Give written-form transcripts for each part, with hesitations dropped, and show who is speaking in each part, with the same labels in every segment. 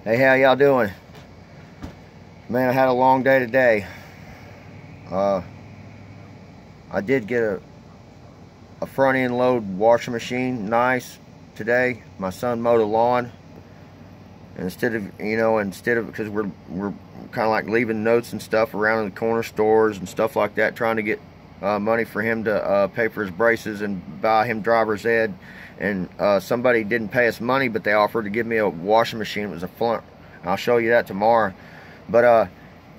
Speaker 1: Hey, how y'all doing? Man, I had a long day today. I did get a front end load washing machine, nice, today. My son mowed a lawn. And instead of because we're kind of like leaving notes and stuff around in the corner stores and stuff like that, trying to get money for him to pay for his braces and buy him driver's ed. And somebody didn't pay us money, but they offered to give me a washing machine. It was a front. I'll show you that tomorrow. But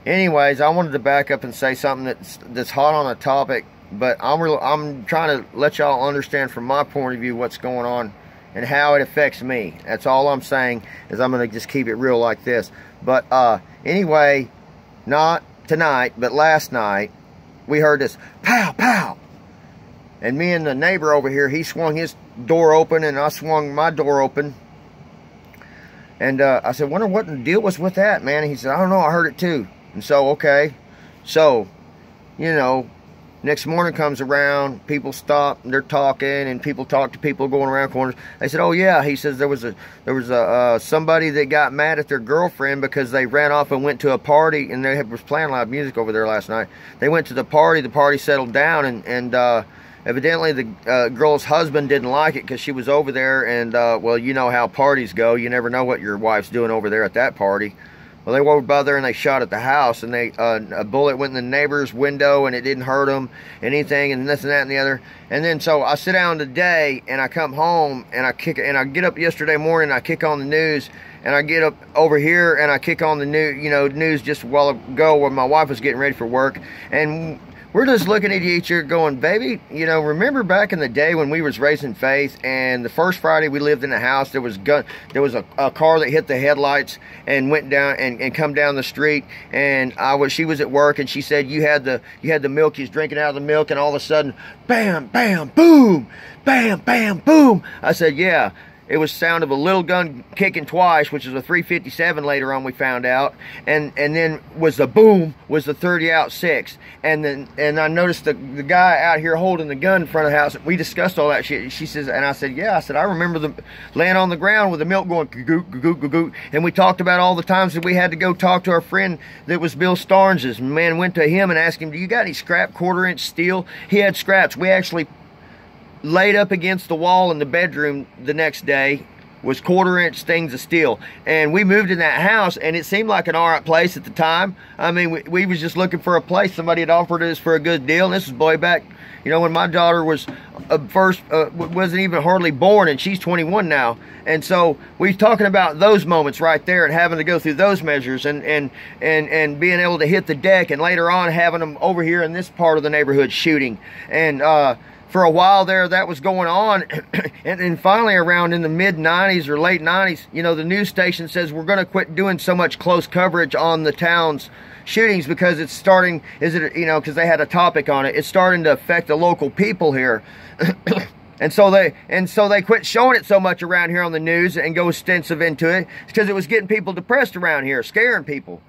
Speaker 1: anyways, I wanted to back up and say something that's hot on a topic. But I'm trying to let y'all understand from my point of view what's going on and how it affects me. That's all I'm saying, is I'm going to just keep it real like this. But anyway, not tonight, but last night, we heard this pow, pow. And me and the neighbor over here, he swung his door open and I swung my door open. And I said, wonder what the deal was with that, man. And he said, I don't know, I heard it too. And so, okay. So, you know, next morning comes around, people stop, and they're talking, and people talk to people going around corners. They said, oh yeah, he says there was somebody that got mad at their girlfriend because they ran off and went to a party, and they was playing live music over there last night. They went to the party settled down, and evidently the girl's husband didn't like it because she was over there, and well, you know how parties go. You never know what your wife's doing over there at that party. Well, they were by there and they shot at the house, and a bullet went in the neighbor's window, and it didn't hurt them, anything, and this and that and the other. And then so I sit down today, and I come home, and I get up yesterday morning, and I kick on the news, and I get up over here, and I kick on the news just a while ago where my wife was getting ready for work, and we're just looking at each other going, baby, you know, remember back in the day when we was raising faith, and the first Friday we lived in the house, there was a car that hit the headlights and went down and come down the street, and she was at work, and she said you had the milk, you was drinking out of the milk, and all of a sudden, bam, bam, boom, bam, bam, boom. I said, yeah. It was the sound of a little gun kicking twice, which is a 357 later on we found out. And then was the boom, was the 30-06. And I noticed the guy out here holding the gun in front of the house. We discussed all that shit. She says, and I said, yeah. I said, I remember them laying on the ground with the milk going goot, goot, goot, goot. And we talked about all the times that we had to go talk to our friend that was Bill Starnes's. Man, went to him and asked him, do you got any scrap 1/4-inch steel? He had scraps. We actually laid up against the wall in the bedroom the next day was 1/4-inch things of steel, and we moved in that house, and it seemed like an alright place at the time. I mean, we was just looking for a place. Somebody had offered us for a good deal, and this was way back, you know, when my daughter was wasn't even hardly born, and she's 21 now. And so we're talking about those moments right there, and having to go through those measures, and being able to hit the deck, and later on having them over here in this part of the neighborhood shooting. And for a while there, that was going on. And then finally around in the mid-90s or late 90s, you know, the news station says we're going to quit doing so much close coverage on the town's shootings because it's starting, because they had a topic on it, it's starting to affect the local people here. And so they quit showing it so much around here on the news and go extensive into it because it was getting people depressed around here, scaring people.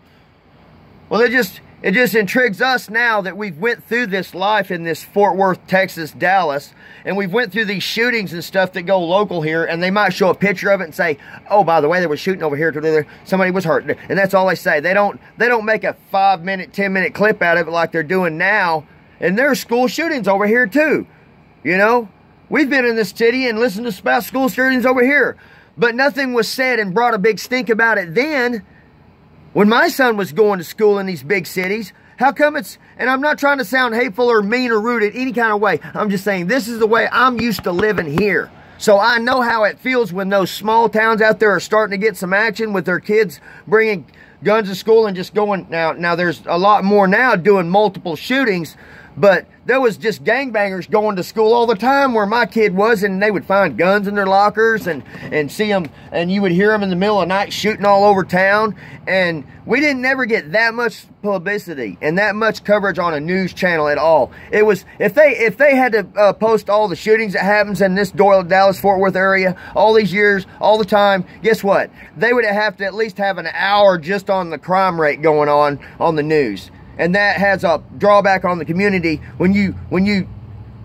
Speaker 1: Well, it just intrigues us now that we've went through this life in this Fort Worth, Texas, Dallas, and we've went through these shootings and stuff that go local here, and they might show a picture of it and say, oh, by the way, they were shooting over here, somebody was hurt, and that's all they say. They don't make a 5-minute, 10-minute clip out of it like they're doing now. And there's school shootings over here too. You know, we've been in this city and listened to about school shootings over here, but nothing was said and brought a big stink about it then. When my son was going to school in these big cities, how come it's, and I'm not trying to sound hateful or mean or rude in any kind of way. I'm just saying this is the way I'm used to living here. So I know how it feels when those small towns out there are starting to get some action with their kids bringing guns to school and just going. Now there's a lot more now doing multiple shootings, but there was just gangbangers going to school all the time where my kid was, and they would find guns in their lockers and see them, and you would hear them in the middle of the night shooting all over town. And we didn't never get that much publicity and that much coverage on a news channel at all. It was, if they had to post all the shootings that happens in this Doyle, Dallas, Fort Worth area all these years, all the time, guess what? They would have to at least have an hour just on the crime rate going on the news. And that has a drawback on the community when you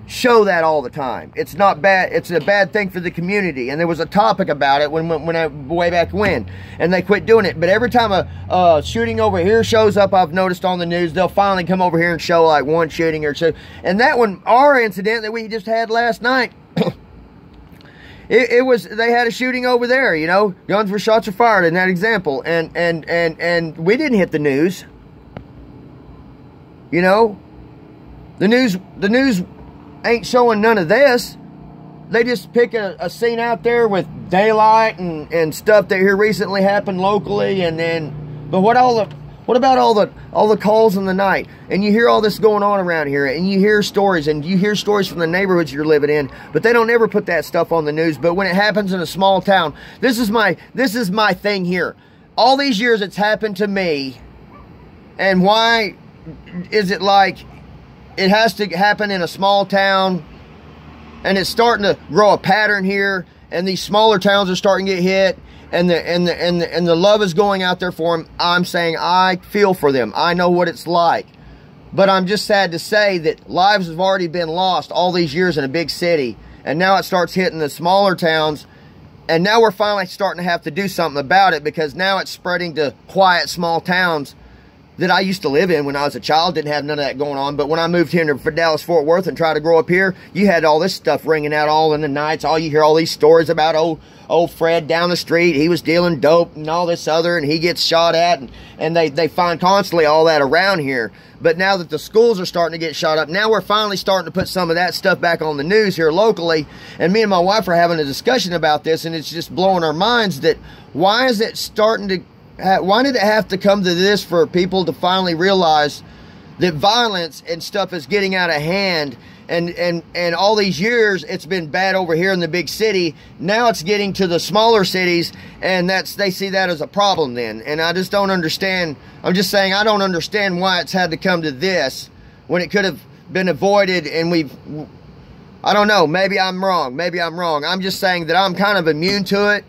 Speaker 1: show that all the time. It's not bad. It's a bad thing for the community. And there was a topic about it way back when, and they quit doing it. But every time a shooting over here shows up, I've noticed on the news, they'll finally come over here and show like one shooting or two. And that one, our incident that we just had last night, it was, they had a shooting over there, you know, guns were shots were fired in that example, and we didn't hit the news. You know, the news ain't showing none of this. They just pick a scene out there with daylight and stuff that here recently happened locally, and then, but what about all the calls in the night? And you hear all this going on around here, and you hear stories from the neighborhoods you're living in, but they don't ever put that stuff on the news. But when it happens in a small town, this is my thing here. All these years it's happened to me, and why is it like it has to happen in a small town, and it's starting to grow a pattern here, and these smaller towns are starting to get hit, and the love is going out there for them. I'm saying I feel for them. I know what it's like. But I'm just sad to say that lives have already been lost all these years in a big city, and now it starts hitting the smaller towns, and now we're finally starting to have to do something about it, because now it's spreading to quiet small towns that I used to live in when I was a child. Didn't have none of that going on. But when I moved here to Dallas-Fort Worth and tried to grow up here, you had all this stuff ringing out all in the nights. All you hear all these stories about old Fred down the street. He was dealing dope and all this other, and he gets shot at. And they find constantly all that around here. But now that the schools are starting to get shot up, now we're finally starting to put some of that stuff back on the news here locally. And me and my wife are having a discussion about this, and it's just blowing our minds that why is it starting to... Why did it have to come to this for people to finally realize that violence and stuff is getting out of hand? And all these years it's been bad over here in the big city. Now it's getting to the smaller cities, and they see that as a problem then. And I just don't understand. I'm just saying I don't understand why it's had to come to this when it could have been avoided. And I don't know, maybe I'm wrong. Maybe I'm wrong. I'm just saying that I'm kind of immune to it,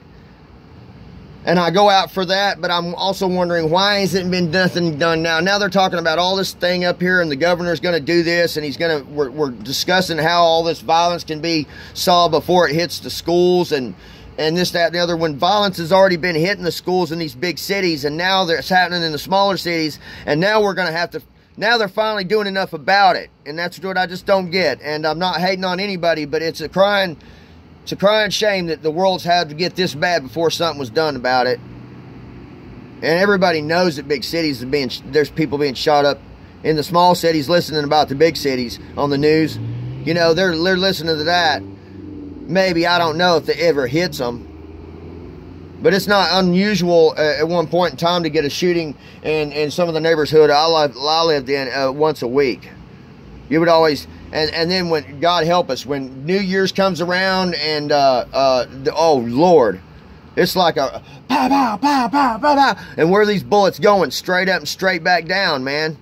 Speaker 1: and I go out for that. But I'm also wondering, why hasn't been nothing done now? Now they're talking about all this thing up here, and the governor's going to do this, and we're discussing how all this violence can be solved before it hits the schools, and this, that, and the other, when violence has already been hitting the schools in these big cities, and now it's happening in the smaller cities, and now we're going to have to, now they're finally doing enough about it. And that's what I just don't get. And I'm not hating on anybody, but it's a crying shame that the world's had to get this bad before something was done about it. And everybody knows that big cities there's people being shot up in the small cities, listening about the big cities on the news. You know, they're listening to that. Maybe, I don't know if it ever hits them, but it's not unusual at one point in time to get a shooting in some of the neighborhood I lived in once a week. You would always... And then when, God help us, when New Year's comes around, and oh Lord, it's like a pow, pow, pow, pow, pow, pow. And where are these bullets going? Straight up and straight back down, man,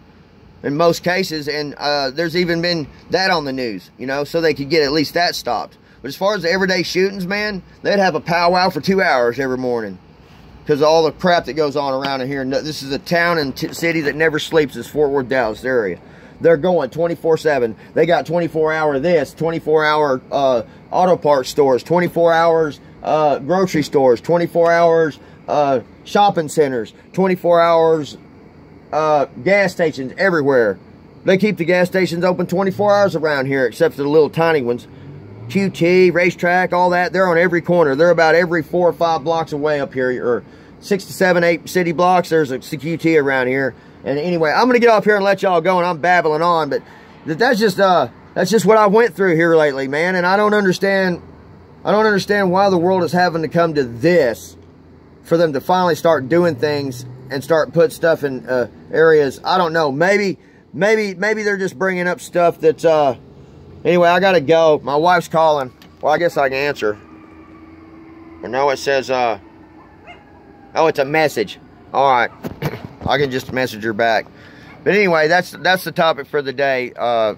Speaker 1: in most cases. And there's even been that on the news, you know, so they could get at least that stopped. But as far as the everyday shootings, man, they'd have a powwow for 2 hours every morning because of all the crap that goes on around in here. This is a town and city that never sleeps. This Fort Worth, Dallas area. They're going 24/7. They got 24-hour this, 24-hour auto parts stores, 24 hours grocery stores, 24 hours shopping centers, 24 hours gas stations everywhere. They keep the gas stations open 24 hours around here, except for the little tiny ones. QT, racetrack, all that. They're on every corner. They're about every 4 or 5 blocks away up here, or 6 to 7, 8 city blocks. There's a QT around here. And anyway, I'm going to get off here and let y'all go, and I'm babbling on, but that's just what I went through here lately, man. And I don't understand why the world is having to come to this for them to finally start doing things and start put stuff in areas. I don't know. Maybe they're just bringing up stuff that's anyway, I got to go. My wife's calling. Well, I guess I can answer. But no, it says oh, it's a message. All right. I can just message her back. But anyway, that's the topic for the day. And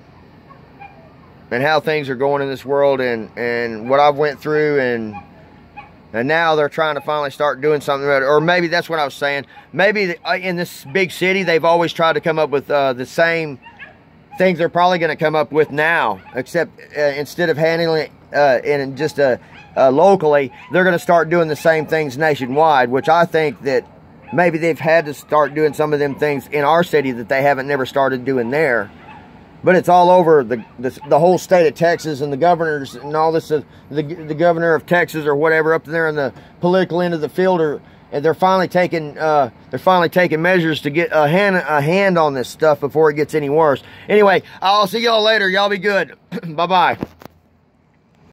Speaker 1: how things are going in this world, and what I've went through, and now they're trying to finally start doing something about it. Or maybe that's what I was saying. Maybe in this big city, they've always tried to come up with the same things they're probably going to come up with now, except instead of handling it in just locally, they're going to start doing the same things nationwide, which I think that maybe they've had to start doing some of them things in our city that they haven't never started doing there. But it's all over the whole state of Texas, and the governors and all this, the governor of Texas or whatever up there in the political end of the field, and they're finally taking measures to get a hand on this stuff before it gets any worse. Anyway, I'll see y'all later. Y'all be good. Bye-bye.